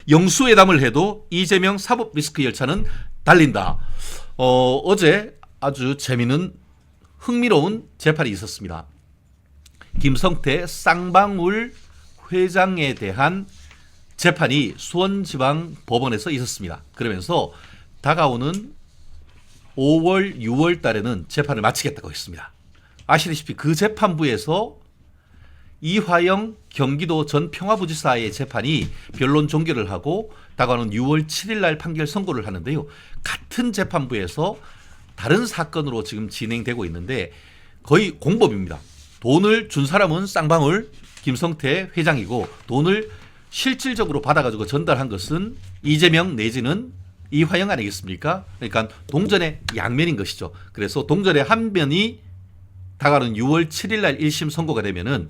영수회담을 해도 이재명 사법 리스크 열차는 달린다. 어제 아주 재미있는 흥미로운 재판이 있었습니다. 김성태 쌍방울 회장에 대한 재판이 수원지방법원에서 있었습니다. 그러면서 다가오는 5월, 6월 달에는 재판을 마치겠다고 했습니다. 아시다시피 그 재판부에서 이화영 경기도 전 평화부지사의 재판이 변론 종결을 하고 다가오는 6월 7일 날 판결 선고를 하는데요. 같은 재판부에서 다른 사건으로 지금 진행되고 있는데 거의 공법입니다. 돈을 준 사람은 쌍방울 김성태 회장이고 돈을 실질적으로 받아가지고 전달한 것은 이재명 내지는 이화영 아니겠습니까? 그러니까 동전의 양면인 것이죠. 그래서 동전의 한 면이 다가오는 6월 7일 날 1심 선고가 되면은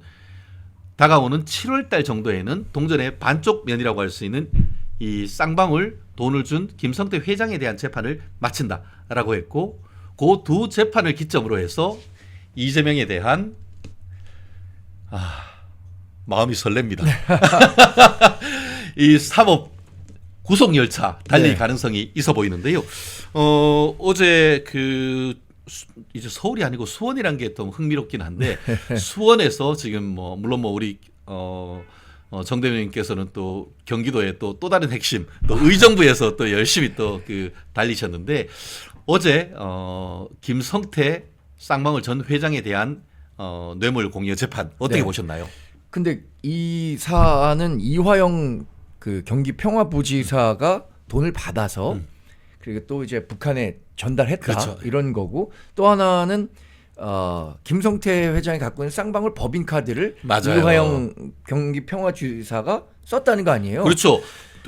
다가오는 7월 달 정도에는 동전의 반쪽 면이라고 할 수 있는 이 쌍방울 돈을 준 김성태 회장에 대한 재판을 마친다라고 했고 그 두 재판을 기점으로 해서 이재명에 대한 마음이 설렙니다. 이 사법 구속 열차 달릴 가능성이 있어 보이는데요. 어제 이제 서울이 아니고 수원이란 게 좀 흥미롭긴 한데 수원에서 지금 물론 우리 정대표님께서는 또 경기도의 또 다른 핵심 또 의정부에서 또 열심히 또 달리셨는데 어제 김성태 쌍방울 전 회장에 대한 뇌물 공여 재판 어떻게 보셨나요? 근데 이 사안은 이화영 그 경기 평화부지사가 돈을 받아서 그리고 또 이제 북한에 전달했다 그렇죠. 이런 거고 또 하나는 김성태 회장이 갖고 있는 쌍방울 법인카드를 맞아요. 이화영 경기 평화주지사가 썼다는 거 아니에요? 그렇죠.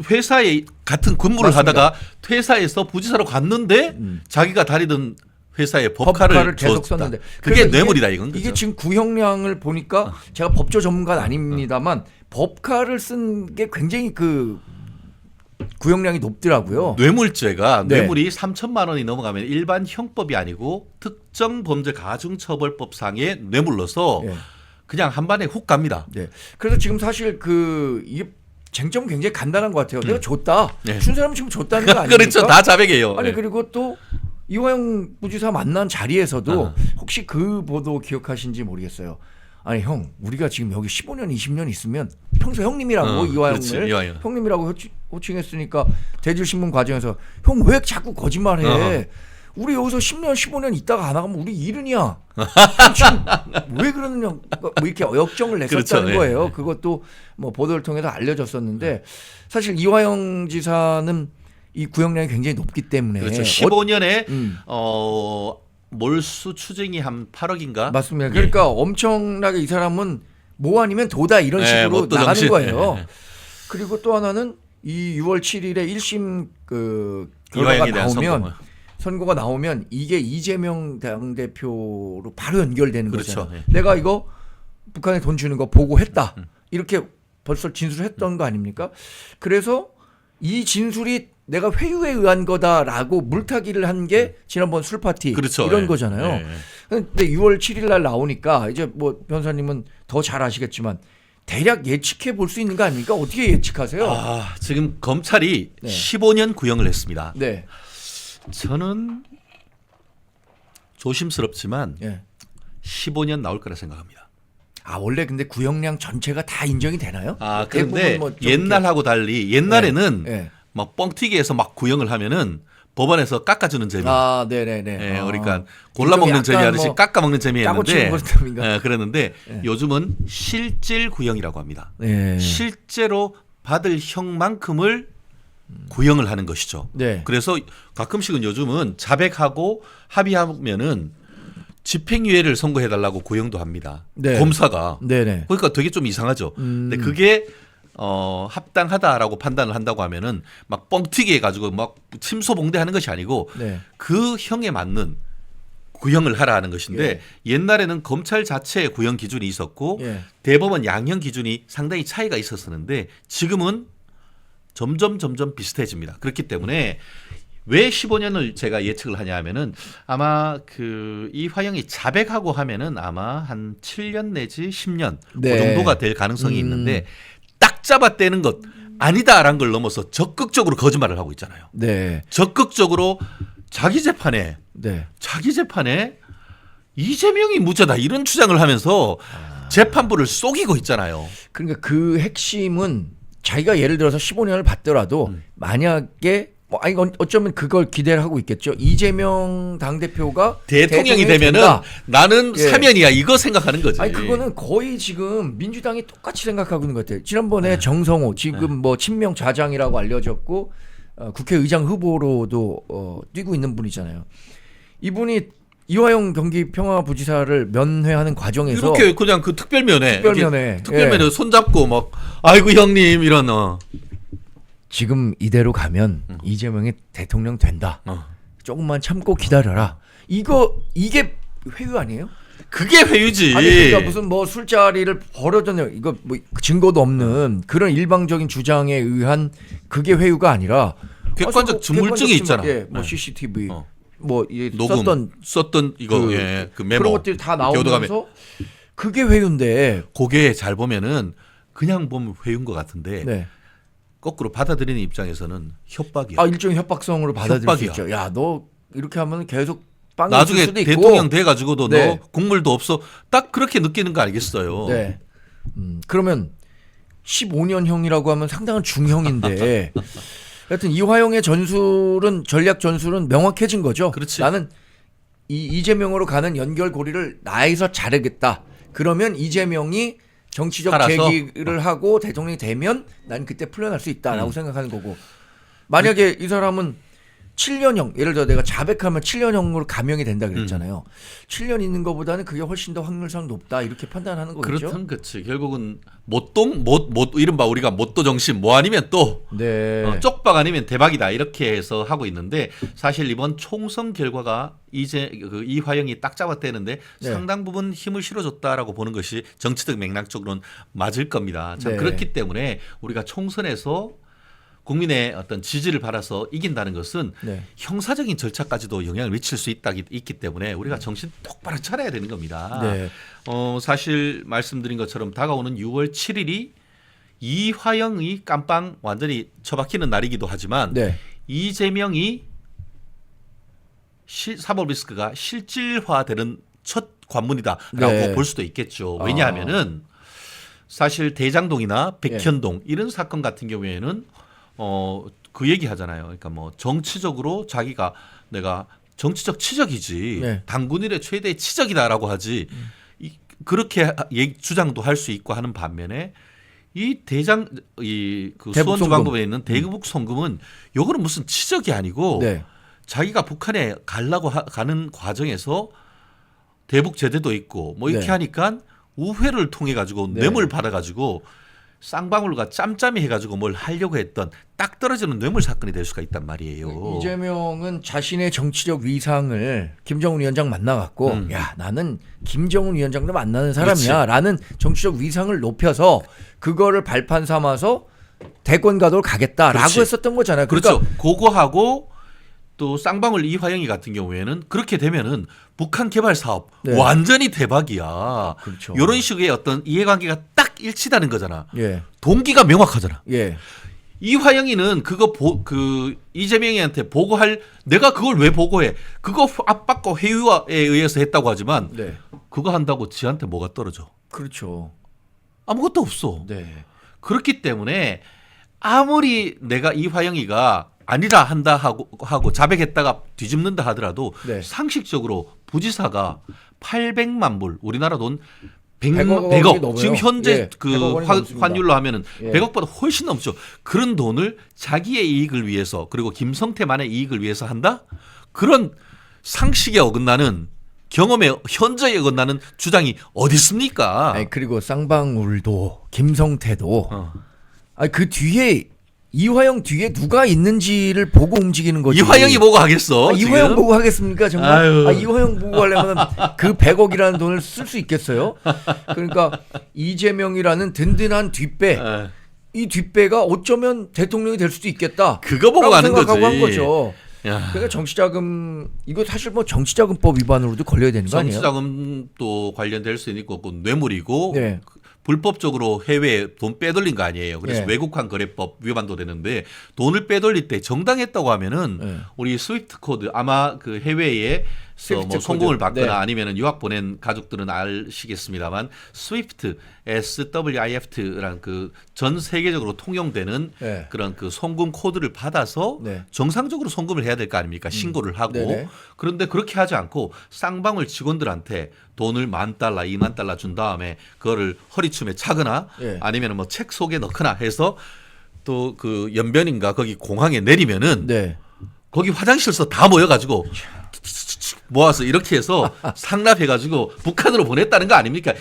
회사에 같은 근무를 맞습니다. 하다가 퇴사해서 부지사로 갔는데 자기가 다니던 회사에 법카를 계속 줬다. 썼는데 그게 그래서 뇌물이다 이건. 이게 그죠? 지금 구형량을 보니까 제가 법조 전문가는 아닙니다만 법카를 쓴 게 굉장히 구형량이 높더라고요. 뇌물죄가 네. 뇌물이 3천만 원이 넘어가면 일반 형법이 아니고 특정범죄 가중처벌법상의 뇌물로서 예. 그냥 한 반에 훅 갑니다. 네. 그래서 지금 사실 이게 쟁점은 굉장히 간단한 것 같아요. 내가 줬다. 네. 준 사람은 지금 줬다는 거 아닙니까? 그렇죠. 다 자백이에요. 아니 네. 그리고 또 이화영 부지사 만난 자리에서도 혹시 그 보도 기억하신지 모르겠어요. 아니 형 우리가 지금 여기 15년 20년 있으면 평소 형님이라고 이화영을 이화영. 형님이라고 호칭했으니까 대질신문 과정에서 형 왜 자꾸 거짓말해. 우리 여기서 10년 15년 있다가 안 나가면 우리 일흔이야. 지금 왜 그러느냐 뭐 이렇게 역정을 냈었다는 그렇죠. 거예요. 네. 그것도 뭐 보도를 통해서 알려졌었는데 사실 이화영 지사는 이 구형량이 굉장히 높기 때문에 그렇죠. 15년에 몰수 추징이 한 8억인가? 맞습니다. 그러니까 엄청나게 이 사람은 뭐 아니면 도다 이런 식으로 뭣도 나가는 정신. 거예요. 네. 그리고 또 하나는 이 6월 7일에 1심 결과가 이화영에 대한 나오면 선고가 나오면 이게 이재명 당대표로 바로 연결되는 그렇죠. 거잖아요. 네. 내가 이거 북한에 돈 주는 거 보고했다. 이렇게 벌써 진술했던 거 아닙니까? 그래서 이 진술이 내가 회유에 의한 거다라고 물타기를 한 게 지난번 술 파티 그렇죠. 이런 네. 거잖아요. 네. 근데 6월 7일 날 나오니까 이제 뭐 변호사님은 더 잘 아시겠지만 대략 예측해 볼 수 있는 거 아닙니까? 어떻게 예측하세요? 지금 검찰이 네. 15년 구형을 했습니다. 네. 저는 조심스럽지만 예. 15년 나올 거라 생각합니다. 원래 근데 구형량 전체가 다 인정이 되나요? 그런데 대부분 뭐좀 옛날하고 달리 옛날에는 예. 막 뻥튀기해서 막 구형을 하면은 법원에서 깎아주는 재미. 네네네. 그러니까 골라먹는 재미 하듯이 깎아먹는 짜고 치는 재미였는데 것처럼인가? 그랬는데 요즘은 실질 구형이라고 합니다. 네. 실제로 받을 형만큼을 구형을 하는 것이죠. 네. 그래서 가끔씩은 요즘은 자백하고 합의하면은 집행유예를 선고해달라고 구형도 합니다. 네. 검사가. 네네. 그러니까 되게 좀 이상하죠. 근데 그게 합당하다라고 판단을 한다고 하면은 막 뻥튀기 해가지고 막 침소봉대하는 것이 아니고 네. 그 형에 맞는 구형을 하라 하는 것인데 옛날에는 검찰 자체의 구형 기준이 있었고 예. 대법원 양형 기준이 상당히 차이가 있었었는데 지금은 점점 비슷해집니다. 그렇기 때문에 왜 15년을 제가 예측을 하냐 하면은 아마 이화영이 자백하고 하면은 아마 한 7년 내지 10년 네. 그 정도가 될 가능성이 있는데 딱 잡아떼는 것 아니다라는 걸 넘어서 적극적으로 거짓말을 하고 있잖아요. 네. 적극적으로 자기 재판에 네. 이재명이 무죄다 이런 주장을 하면서 재판부를 속이고 있잖아요. 그러니까 그 핵심은 자기가 예를 들어서 15년을 받더라도 만약에 아니 어쩌면 그걸 기대를 하고 있겠죠. 이재명 당대표가 대통령이 되면은 된다. 나는 예. 사면이야 이거 생각하는 거지. 아니 그거는 거의 지금 민주당이 똑같이 생각하고 있는 것 같아요. 지난번에 정성호 지금 뭐 친명 좌장이라고 알려졌고 국회의장 후보로도 뛰고 있는 분이잖아요. 이분이 이화영 경기평화부지사를 면회하는 과정에서 이렇게 그냥 그 특별면에 예. 손잡고 막 아이고 형님 이런 지금 이대로 가면 이재명이 대통령 된다. 조금만 참고 기다려라. 이게 회유 아니에요? 그게 회유지. 아니 그러니까 무슨 뭐 술자리를 벌어졌네요. 이거 뭐 증거도 없는 그런 일방적인 주장에 의한 그게 회유가 아니라 객관적 증물증이 있잖아. 예, 뭐 CCTV 뭐 녹음 썼던 이거 그 메모 그런 것들이 다 교도감에. 나오면서 그게 회유인데 그게 잘 보면은 그냥 보면 회유인 것 같은데 네. 거꾸로 받아들이는 입장에서는 협박이야. 아 일종의 협박성으로 받아들일 협박이야. 수 있죠. 야 너 이렇게 하면 계속 빵이 나중에 있을 수도 있고. 대통령 돼가지고도 네. 너 국물도 없어. 딱 그렇게 느끼는 거 알겠어요. 네. 그러면 15년형이라고 하면 상당한 중형인데 하여튼 이화영의 전술은 전략 전술은 명확해진 거죠. 그렇지. 나는 이재명으로 가는 연결고리를 나에서 자르겠다. 그러면 이재명이 정치적 살아서? 계기를 하고 대통령이 되면 난 그때 풀려날 수 있다라고 생각하는 거고. 만약에 이 사람은 7년형 예를 들어 내가 자백하면 7년형으로 감형이 된다 그랬잖아요. 7년 있는 것보다는 그게 훨씬 더 확률상 높다 이렇게 판단하는 거겠죠. 그렇든 그렇지. 결국은 못 이른바 우리가 못도 정신 뭐 아니면 또 네. 쪽박 아니면 대박이다 이렇게 해서 하고 있는데 사실 이번 총선 결과가 이제 그 이화영이 딱 잡았대는데 네. 상당 부분 힘을 실어줬다라고 보는 것이 정치적 맥락적으로는 맞을 겁니다. 참 네. 그렇기 때문에 우리가 총선에서 국민의 어떤 지지를 받아서 이긴다는 것은 네. 형사적인 절차까지도 영향을 미칠 수 있기 때문에 우리가 정신 똑바로 차려야 되는 겁니다. 네. 사실 말씀드린 것처럼 다가오는 6월 7일이 이화영이 깜빵 완전히 처박히는 날이기도 하지만 네. 이재명이 사법 리스크가 실질화되는 첫 관문이다라고 네. 볼 수도 있겠죠. 왜냐하면은 사실 대장동이나 백현동 예. 이런 사건 같은 경우에는 그 얘기 하잖아요. 그러니까 뭐 정치적으로 자기가 내가 정치적 치적이지 네. 당군 일의 최대의 치적이다라고 하지 그렇게 주장도 할 수 있고 하는 반면에 이 그 수원지방법에 있는 대북 송금은 요거는 무슨 치적이 아니고 네. 자기가 북한에 가는 과정에서 대북 제대도 있고 뭐 이렇게 네. 하니까 우회를 통해 가지고 네. 뇌물 받아 가지고 쌍방울과 짬짬이 해가지고 뭘 하려고 했던 딱 떨어지는 뇌물 사건이 될 수가 있단 말이에요. 이재명은 자신의 정치적 위상을 김정은 위원장 만나갖고 야 나는 김정은 위원장도 만나는 사람이야라는 정치적 위상을 높여서 그거를 발판 삼아서 대권 가도를 가겠다라고 그렇지. 했었던 거잖아요. 그렇죠. 그러니까 그거하고 또 쌍방울 이화영이 같은 경우에는 그렇게 되면은 북한 개발 사업 네. 완전히 대박이야. 그렇죠. 이런 식의 어떤 이해관계가 딱 일치다는 거잖아. 예. 동기가 명확하잖아. 예. 이화영이는 그거 이재명이한테 보고할 내가 그걸 왜 보고해? 그거 압박과 회유에 의해서 했다고 하지만 네. 그거 한다고 지한테 뭐가 떨어져? 그렇죠. 아무것도 없어. 네. 그렇기 때문에 아무리 내가 이화영이가 아니라 한다 하고 자백했다가 뒤집는다 하더라도 네. 상식적으로 부지사가 800만 불 우리나라 돈 100억 100억 지금 현재 예, 그 100억 원이 넘습니다. 환율로 하면은 예. 100억보다 훨씬 넘죠. 그런 돈을 자기의 이익을 위해서 그리고 김성태만의 이익을 위해서 한다? 그런 상식에 어긋나는 경험에 현저히 어긋나는 주장이 어디 있습니까? 아니, 그리고 쌍방울도 김성태도 아니, 그 뒤에 이화영 뒤에 누가 있는지를 보고 움직이는 거지. 이화영이 보고 하겠어. 이화영 지금? 보고 하겠습니까 정말? 아유. 이화영 보고 하려면 그 100억이라는 돈을 쓸 수 있겠어요? 그러니까 이재명이라는 든든한 뒷배, 에. 이 뒷배가 어쩌면 대통령이 될 수도 있겠다. 그거 보고 라고 가는 생각하고 거지. 한 거죠. 야. 그러니까 정치자금 이거 사실 뭐 정치자금법 위반으로도 걸려야 되는 거 아니에요? 정치자금도 관련될 수 있고 그 뇌물이고 네. 불법적으로 해외에 돈 빼돌린 거 아니에요. 그래서 예. 외국환 거래법 위반도 되는데 돈을 빼돌릴 때 정당했다고 하면은 예. 우리 스위프트 코드 아마 그 해외에 스위프트 뭐 송금을 코드. 받거나 네. 아니면은 유학 보낸 가족들은 아시겠습니다만 스위프트 SWIFT라는 그 전 세계적으로 통용되는 네. 그런 그 송금 코드를 받아서 네. 정상적으로 송금을 해야 될 거 아닙니까? 신고를 하고. 네네. 그런데 그렇게 하지 않고 쌍방울 직원들한테 돈을 $10,000, $20,000 준 다음에 그거를 허리춤에 차거나 예. 아니면 뭐 책 속에 넣거나 해서 또 그 연변인가 거기 공항에 내리면은 네. 거기 화장실에서 다 모여가지고 모아서 이렇게 해서 상납해가지고 북한으로 보냈다는 거 아닙니까?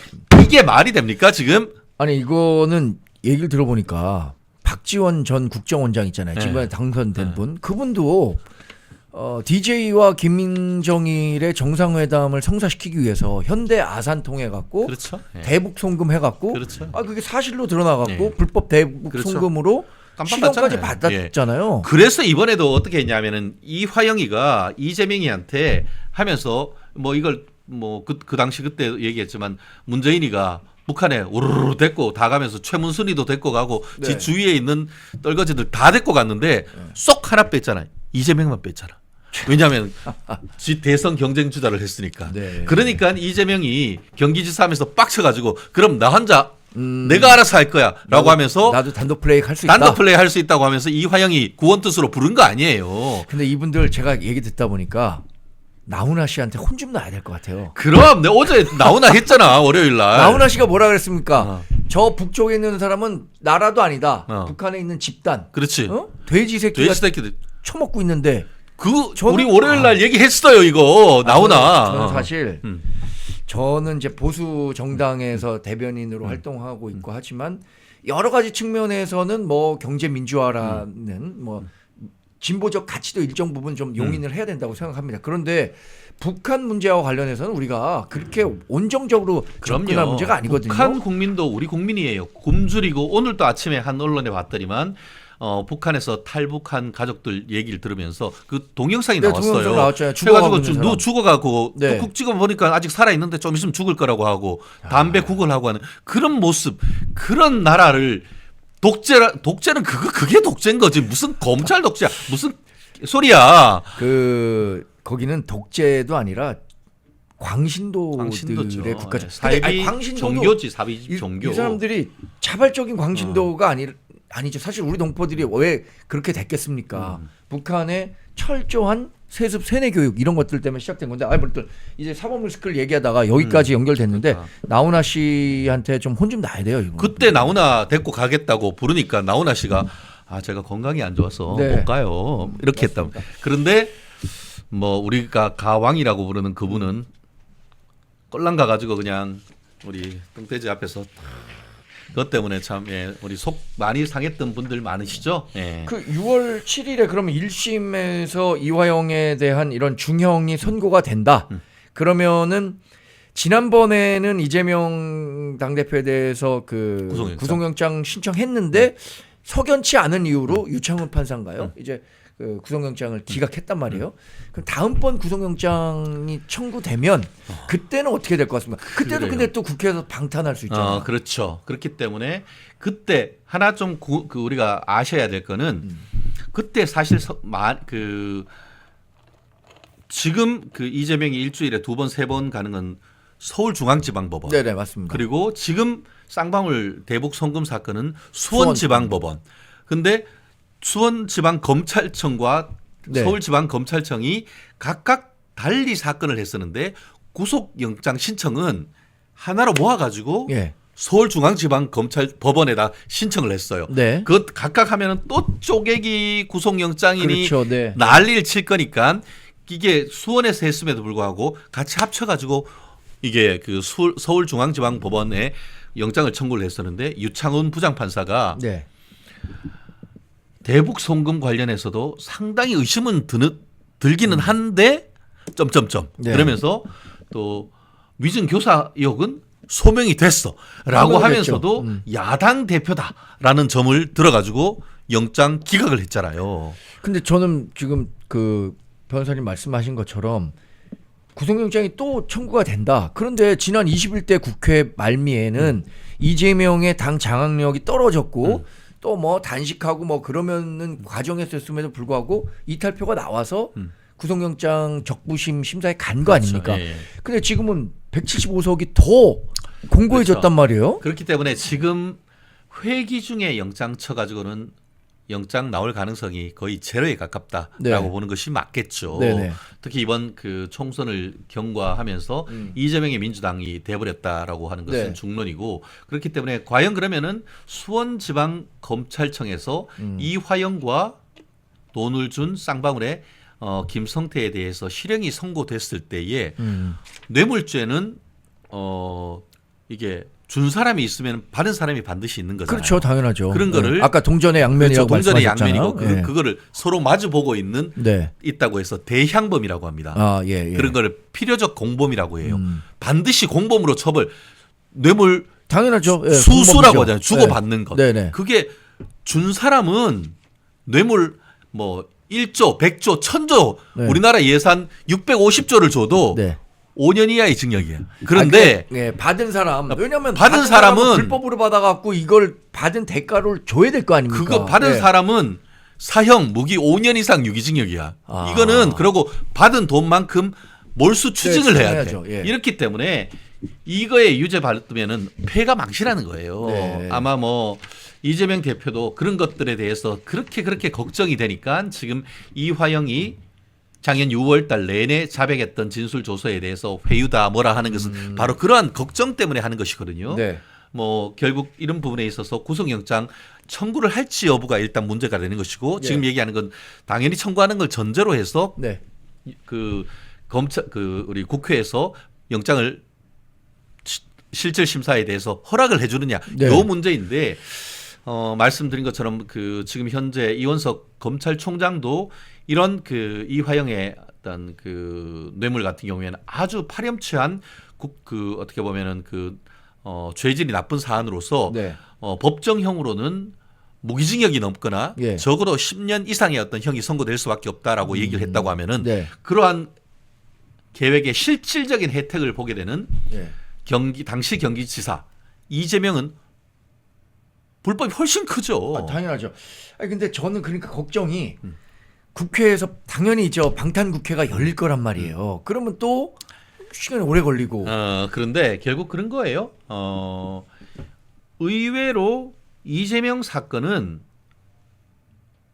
이게 말이 됩니까 지금? 아니 이거는 얘기를 들어보니까 박지원 전 국정원장 있잖아요. 네. 지금까지 당선된 분. 그분도 DJ와 김정일의 정상회담을 성사시키기 위해서 현대 아산 통해 갖고 그렇죠. 예. 대북 송금 해갖고 그렇죠. 그게 사실로 드러나갖고 예. 불법 대북 그렇죠. 송금으로 깜빡 실형까지 받잖아요. 받았잖아요. 그래서 이번에도 어떻게 했냐면은 이화영이가 이재명이한테 하면서 뭐 이걸 뭐 그 당시 그때 얘기했지만 문재인이가 북한에 우르르 데리고 다 가면서 최문순이도 데리고 가고 네. 지 주위에 있는 떨거지들 다 데리고 갔는데 쏙 하나 뺐잖아요. 이재명만 뺐잖아. 왜냐하면 지 대선 경쟁 주자를 했으니까. 네. 그러니까 이재명이 경기지사 하면서 빡쳐가지고 그럼 나 혼자 내가 알아서 할 거야라고 하면서 나도 단독 플레이 할 수 있다. 단독 플레이 할 수 있다고 하면서 이화영이 구원 뜻으로 부른 거 아니에요. 근데 이분들 제가 얘기 듣다 보니까 나훈아 씨한테 혼 좀 놔야 될 것 같아요. 그럼 내가 어제 나오나 했잖아 월요일 날. 나훈아 씨가 뭐라 그랬습니까? 어. 저 북쪽에 있는 사람은 나라도 아니다. 어. 북한에 있는 집단. 그렇지. 돼지 새끼가 돼지 새끼들. 처먹고 있는데 그 저는- 우리 월요일 날 얘기했어요 이거 나오나. 저는 사실 음. 저는 이제 보수 정당에서 대변인으로 활동하고 있고 하지만 여러 가지 측면에서는 뭐 경제 민주화라는 뭐 진보적 가치도 일정 부분 좀 용인을 해야 된다고 생각합니다. 그런데 북한 문제와 관련해서는 우리가 그렇게 온정적으로 접근할 문제가 아니거든요. 북한 국민도 우리 국민이에요. 굶주리고 오늘도 아침에 한 언론에 봤더니만 북한에서 탈북한 가족들 얘기를 들으면서 그 동영상이 네, 나왔어요. 동영상 나왔잖아요. 그래가지고 죽어가고 있는 누 죽어가고 네. 뚝 찍어 보니까 아직 살아 있는데 좀 있으면 죽을 거라고 하고 담배 구걸하고 하는 그런 모습, 그런 나라를 독재는 그게 독재인 거지. 무슨 검찰 독재야? 무슨 소리야? 거기는 독재도 아니라 광신도들의 광신도죠. 국가죠. 사이비 근데 광신도도 종교지, 사이비 종교. 이 사람들이 자발적인 광신도가 아니죠. 사실 우리 동포들이 왜 그렇게 됐겠습니까? 북한의 철저한 세습 세뇌 교육 이런 것들 때문에 시작된 건데 아무튼 이제 사법 리스크를 얘기하다가 여기까지 연결됐는데 그러니까. 나훈아 씨한테 좀 혼 좀 나야 돼요. 이거. 그때 나훈아 데리고 가겠다고 부르니까 나훈아 씨가 제가 건강이 안 좋아서 네. 못 가요. 이렇게 했다고. 그런데 뭐 우리가 가왕이라고 부르는 그분은 꼴랑 가가지고 그냥 우리 똥돼지 앞에서 그것 때문에 참 우리 속 많이 상했던 분들 많으시죠. 예. 그 6월 7일에 그러면 1심에서 이화영에 대한 이런 중형이 선고가 된다. 그러면은 지난번에는 이재명 당대표에 대해서 그 구속영장. 구속영장 신청했는데 석연치 않은 이유로 유창훈 판사인가요? 이제 그 구속영장을 기각했단 말이에요. 그럼 다음번 구속영장이 청구되면 그때는 어떻게 될 것 같습니까? 그때도 그래요. 근데 또 국회에서 방탄할 수 있잖아요. 그렇죠. 그렇기 때문에 그때 하나 좀 우리가 아셔야 될 거는 그때 사실 지금 그 이재명이 일주일에 2번, 3번 가는 건 서울중앙지방법원. 네네 맞습니다. 그리고 지금 쌍방울 대북 송금 사건은 수원지방법원. 근데 수원지방검찰청과 네. 서울지방검찰청이 각각 달리 사건을 했었는데 구속영장 신청은 하나로 모아가지고 예. 서울중앙지방검찰법원에다 신청을 했어요. 네. 그 각각 하면은 또 쪼개기 구속영장이니 그렇죠. 네. 난리를 칠 거니까 이게 수원에서 했음에도 불구하고 같이 합쳐가지고 이게 그 서울중앙지방법원에 영장을 청구를 했었는데 유창훈 부장판사가 네. 대북 송금 관련해서도 상당히 의심은 들기는 한데 점점점 네. 그러면서 또 위증 교사 의혹은 소명이 됐어라고 하면서도 야당 대표다라는 점을 들어가지고 영장 기각을 했잖아요. 근데 저는 지금 그 변호사님 말씀하신 것처럼 구속영장이 또 청구가 된다. 그런데 지난 21대 국회 말미에는 이재명의 당 장악력이 떨어졌고 또 뭐 단식하고 뭐 그러면은 과정에서였음에도 불구하고 이탈표가 나와서 구속영장 적부심 심사에 간 거 아닙니까? 예, 예. 근데 지금은 175석이 더 공고해졌단 그렇죠. 말이에요. 그렇기 때문에 지금 회기 중에 영장 쳐가지고는 영장 나올 가능성이 거의 제로에 가깝다라고 네. 보는 것이 맞겠죠. 네네. 특히 이번 그 총선을 경과하면서 이재명의 민주당이 돼버렸다라고 하는 것은 네. 중론이고 그렇기 때문에 과연 그러면은 수원지방검찰청에서 이화영과 돈을 준 쌍방울의 김성태에 대해서 실형이 선고됐을 때에 뇌물죄는 이게 준 사람이 있으면 받은 사람이 반드시 있는 거잖아요. 그렇죠, 당연하죠. 그런 거를 네. 아까 동전의 양면이라고 그렇죠. 동전의 말씀하셨잖아요. 양면이고 예. 그거를 서로 마주 보고 있는 네. 있다고 해서 대향범이라고 합니다. 아, 예, 예. 그런 거를 필요적 공범이라고 해요. 반드시 공범으로 처벌 뇌물 당연하죠. 예, 수수라고 공범이죠. 하잖아요. 주고받는 것. 네네. 그게 준 사람은 뇌물 뭐 1조, 100조, 1000조 네. 우리나라 예산 650조를 줘도 네. 5년 이하의 징역이에요. 그런데 예, 받은 사람 왜냐면 받은 사람은 불법으로 받아갖고 이걸 받은 대가를 줘야 될 거 아닙니까? 그거 받은 예. 사람은 사형 무기 5년 이상 유기징역이야. 아. 이거는 그러고 받은 돈만큼 몰수 추징을 네, 해야 돼. 추징해야죠. 예. 이렇기 때문에 이거에 유죄 받으면은 폐가 망신하는 거예요. 네. 아마 뭐 이재명 대표도 그런 것들에 대해서 그렇게 걱정이 되니까 지금 이화영이 작년 6월 달 내내 자백했던 진술 조서에 대해서 회유다 뭐라 하는 것은 바로 그러한 걱정 때문에 하는 것이거든요. 네. 뭐 결국 이런 부분에 있어서 구속영장 청구를 할지 여부가 일단 문제가 되는 것이고 지금 얘기하는 건 당연히 청구하는 걸 전제로 해서 네. 그 검찰 그 우리 국회에서 영장을 실질 심사에 대해서 허락을 해주느냐 네. 요 문제인데 말씀드린 것처럼 그 지금 현재 이원석 검찰총장도 이런 그 이화영의 어떤 그 뇌물 같은 경우에는 아주 파렴치한 그 어떻게 보면은 그 죄질이 나쁜 사안으로서 네. 법정형으로는 무기징역이 넘거나 예. 적어도 10년 이상의 어떤 형이 선고될 수밖에 없다라고 얘기를 했다고 하면은 네. 그러한 계획의 실질적인 혜택을 보게 되는 예. 당시 경기지사 이재명은 불법이 훨씬 크죠. 아, 당연하죠. 아니 근데 저는 그러니까 걱정이 국회에서 당연히 방탄 국회가 열릴 거란 말이에요. 그러면 또 시간이 오래 걸리고. 그런데 결국 그런 거예요. 의외로 이재명 사건은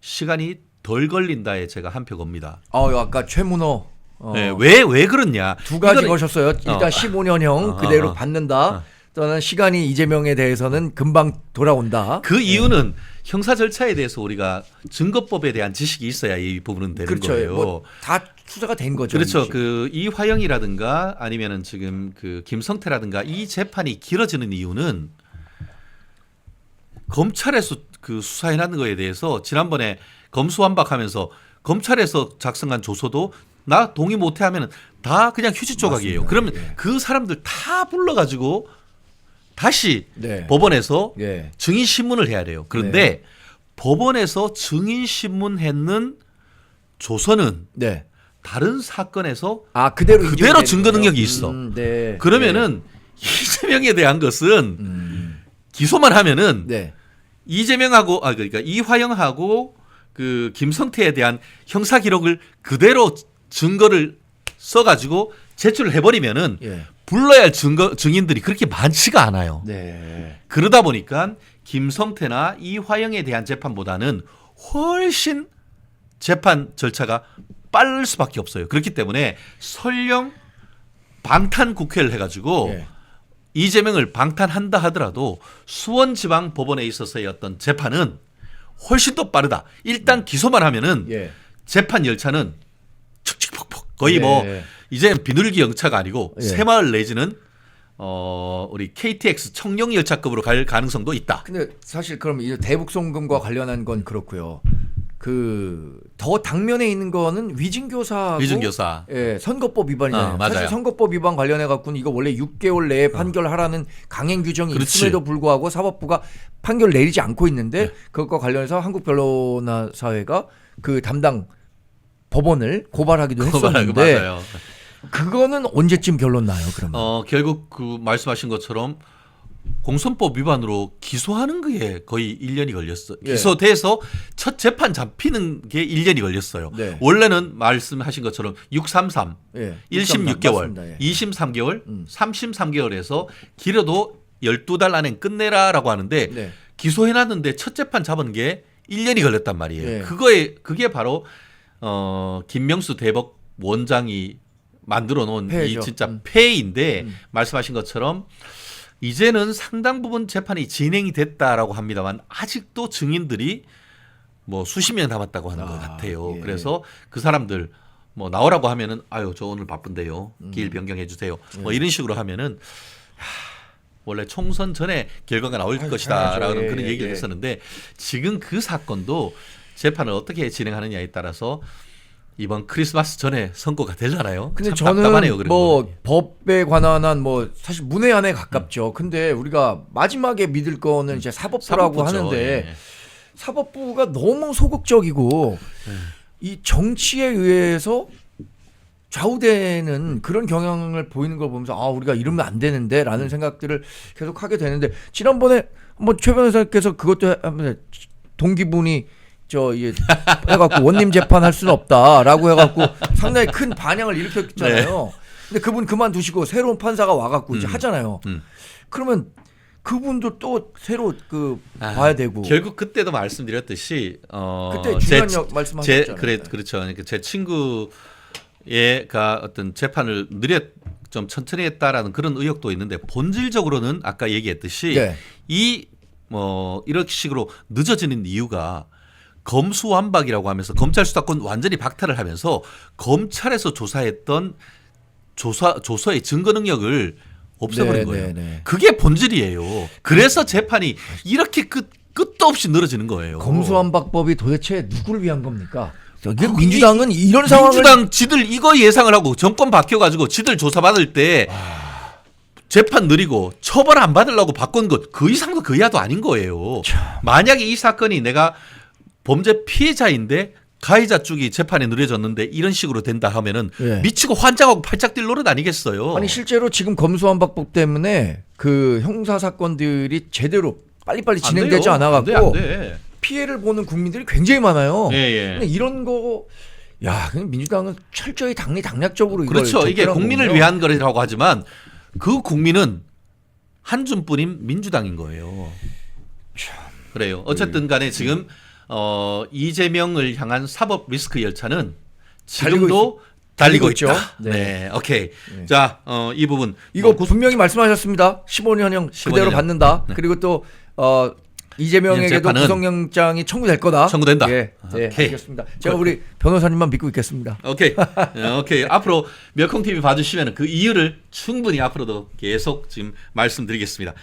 시간이 덜 걸린다에 제가 한 표 겁니다. 아까 최문호 네, 왜 그렇냐? 두 가지 이거는- 거셨어요. 일단 15년형 그대로 받는다. 또는 시간이 이재명에 대해서는 금방 돌아온다. 그 이유는 형사 절차에 대해서 우리가 증거법에 대한 지식이 있어야 이 부분은 되는 그렇죠. 거예요. 뭐다 수사가 된 거죠. 그렇죠. 이제. 그 이화영이라든가 아니면은 지금 그 김성태라든가 이 재판이 길어지는 이유는 검찰에서 그 수사해놨는 거에 대해서 지난번에 검수완박하면서 검찰에서 작성한 조서도 나 동의 못해 하면은 다 그냥 휴지 조각이에요. 맞습니다. 그러면 예. 그 사람들 다 불러가지고 다시 네. 법원에서 예. 증인 신문을 해야 돼요. 그런데 법원에서 증인 신문했는 조서는 네. 다른 사건에서 그대로 그대로 인정되는군요. 증거 능력이 있어. 네. 그러면은 이재명에 대한 것은 기소만 하면은 네. 이재명하고 그러니까 이화영하고 그 김성태에 대한 형사 기록을 그대로 증거를 써가지고 제출을 해버리면은 예. 불러야 할 증인들이 그렇게 많지가 않아요. 네. 그러다 보니까 김성태나 이화영에 대한 재판보다는 훨씬 재판 절차가 빠를 수밖에 없어요. 그렇기 때문에 설령 방탄 국회를 해가지고 예. 이재명을 방탄한다 하더라도 수원지방법원에 있어서의 어떤 재판은 훨씬 더 빠르다. 일단 기소만 하면은 예. 재판 열차는 칙칙폭폭 거의 예. 뭐 이제 비둘기 열차가 아니고 예. 새마을 내지는 우리 KTX 청룡 열차급으로 갈 가능성도 있다. 근데 사실 그럼 이 대북송금과 관련한 건 그렇고요. 그 더 당면에 있는 거는 위증교사하고 위증교사. 예, 선거법 위반이잖아요. 맞아요. 사실 선거법 위반 관련해 갖고는 이거 원래 6개월 내에 판결하라는 강행 규정이 그렇지. 있음에도 불구하고 사법부가 판결 내리지 않고 있는데 그것과 관련해서 한국변호사회가 그 담당 법원을 고발하기도 했었는데 맞아요. 그거는 언제쯤 결론 나요? 그러면 결국 그 말씀하신 것처럼 공선법 위반으로 기소하는 게 거의 1년이 걸렸어. 예. 기소돼서 첫 재판 잡히는 게 1년이 걸렸어요. 네. 원래는 말씀하신 것처럼 633, 예. 1심 6개월, 맞습니다. 예. 2심 3개월, 3심 3개월에서 길어도 12달 안에 끝내라라고 하는데 네. 기소해놨는데 첫 재판 잡은 게 1년이 걸렸단 말이에요. 예. 그게 바로 김명수 대법 원장이 만들어 놓은 폐해죠. 이 진짜 폐인데 말씀하신 것처럼 이제는 상당 부분 재판이 진행이 됐다라고 합니다만 아직도 증인들이 뭐 수십 명 남았다고 하는 것 같아요. 예. 그래서 그 사람들 뭐 나오라고 하면은 아유 저 오늘 바쁜데요. 기일 변경해 주세요. 뭐 이런 식으로 하면은 원래 총선 전에 결과가 나올 것이다라는 당연하죠. 그런 예, 얘기를 예. 했었는데 지금 그 사건도 재판을 어떻게 진행하느냐에 따라서 이번 크리스마스 전에 선고가 되려나요? 근데 참 답답하네요, 저는 그런 뭐 부분이. 법에 관한 한 뭐 사실 문외한에 가깝죠. 근데 우리가 마지막에 믿을 거는 이제 사법부라고 사법부죠. 하는데 예. 사법부가 너무 소극적이고 이 정치에 의해서 좌우되는 그런 경향을 보이는 걸 보면서 아 우리가 이러면 안 되는데라는 생각들을 계속 하게 되는데 지난번에 한번 최 변호사께서 그것도 하면 동기분이 이게 해갖고 원님 재판할 수는 없다라고 해갖고 상당히 큰 반향을 일으켰잖아요. 근데 그분 그만두시고 새로운 판사가 와갖고 이제 하잖아요. 그러면 그분도 또 새로 봐야 되고. 결국 그때도 말씀드렸듯이 그때 중요한 말씀하셨잖아요. 그렇죠. 그러니까 제 친구가 어떤 재판을 좀 천천히 했다라는 그런 의혹도 있는데 본질적으로는 아까 얘기했듯이 네. 이런 식으로 늦어지는 이유가 검수완박이라고 하면서 검찰 수사권 완전히 박탈을 하면서 검찰에서 조사했던 조서의 증거 능력을 없애버린 거예요. 네. 그게 본질이에요. 그래서 재판이 이렇게 끝도 없이 늘어지는 거예요. 검수완박법이 도대체 누구를 위한 겁니까? 이게 민주당은 이런 상황을 민주당 지들 이거 예상을 하고 정권 바뀌어가지고 지들 조사받을 때 재판 느리고 처벌 안 받으려고 바꾼 것 그 이상도 그 이하도 아닌 거예요. 만약에 이 사건이 내가 범죄 피해자인데 가해자 쪽이 재판이 느려졌는데 이런 식으로 된다 하면은 예. 미치고 환장하고 팔짝 뛸 노릇 아니겠어요. 아니 실제로 지금 검수완박법 때문에 그 형사 사건들이 제대로 빨리빨리 진행되지 않아갖고 안 돼. 피해를 보는 국민들이 굉장히 많아요. 예. 근데 이런 거, 그냥 민주당은 철저히 당리당략적으로 이걸 그렇죠. 이게 접근한 국민을 거군요. 위한 거라고 하지만 그 국민은 한 줌뿐인 민주당인 거예요. 그래요. 어쨌든 간에 지금 이재명을 향한 사법 리스크 열차는 지금도 달리고 있죠. 있다. 네. 네. 오케이. 자, 이 부분 이거 분명히 말씀하셨습니다. 15년형 그대로 15년형. 받는다. 그리고 또 이재명에게도 재판은 구속영장이 청구될 거다. 청구된다. 예, 오케이. 알겠습니다. 제가 우리 변호사님만 믿고 있겠습니다. 오케이. 앞으로 멸콩TV 봐주시면 그 이유를 충분히 앞으로도 계속 지금 말씀드리겠습니다.